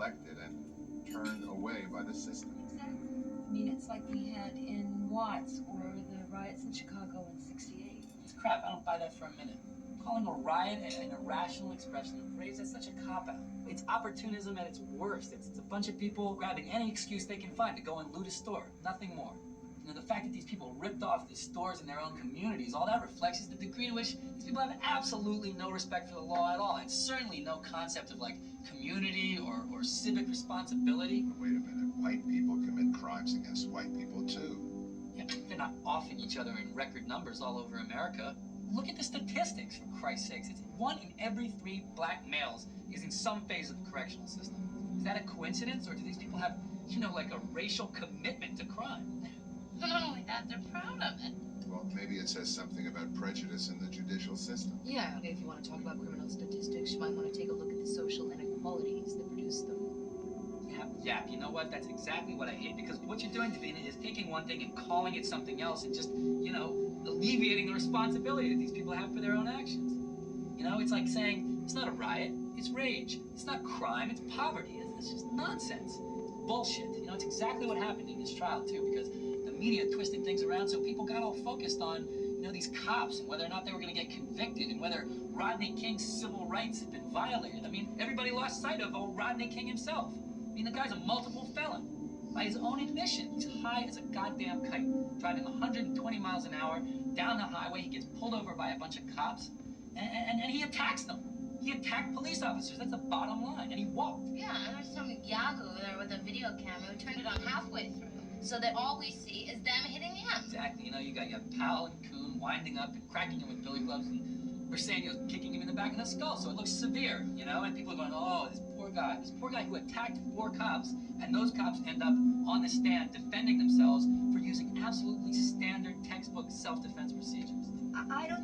neglected and turned away by the system. Exactly. I mean, it's like we had in Watts or the riots in Chicago in '68. It's crap. I don't buy that for a minute. Calling a riot an irrational expression of rage, that's such a cop-out. It's opportunism at its worst. It's a bunch of people grabbing any excuse they can find to go and loot a store. Nothing more. You know, the fact that these people ripped off the stores in their own communities, all that reflects is the degree to which these people have absolutely no respect for the law at all, and certainly no concept of, like, community or civic responsibility. But wait a minute, white people commit crimes against white people too. Yeah, but they're not offing each other in record numbers all over America. Look at the statistics, for Christ's sakes. It's 1 in every 3 black males is in some phase of the correctional system. Is that a coincidence, or do these people have, you know, like a racial commitment to crime? Not only that, they're proud of it. Well, maybe it says something about prejudice in the judicial system. Yeah, if you want to talk about criminal statistics, you might want to take a look at the social inequalities that produce them. Yeah, you know what? That's exactly what I hate, because what you're doing, Davina, is taking one thing and calling it something else and just, you know, alleviating the responsibility that these people have for their own actions. You know, it's like saying, it's not a riot, it's rage. It's not crime, it's poverty. It's just nonsense. Bullshit. You know, it's exactly what happened in this trial, too, because the media twisted things around so people got all focused on, you know, these cops and whether or not they were going to get convicted and whether Rodney King's civil rights had been violated. I mean, everybody lost sight of old Rodney King himself. I mean, the guy's a multiple felon. By his own admission, he's high as a goddamn kite, driving 120 miles an hour down the highway. He gets pulled over by a bunch of cops, and he attacks them. He attacked police officers. That's the bottom line. And he walked. Yeah, and there's some yahoo over there with a video camera who turned it on halfway through, so that all we see is them hitting him. Exactly. You know, you got your Powell and Kuhn winding up and cracking him with billy clubs, and Briseño's kicking him in the back of the skull, so it looks severe, you know? And people are going, oh, this poor guy who attacked 4 cops, and those cops end up on the stand defending themselves for using absolutely standard textbook self-defense procedures. I don't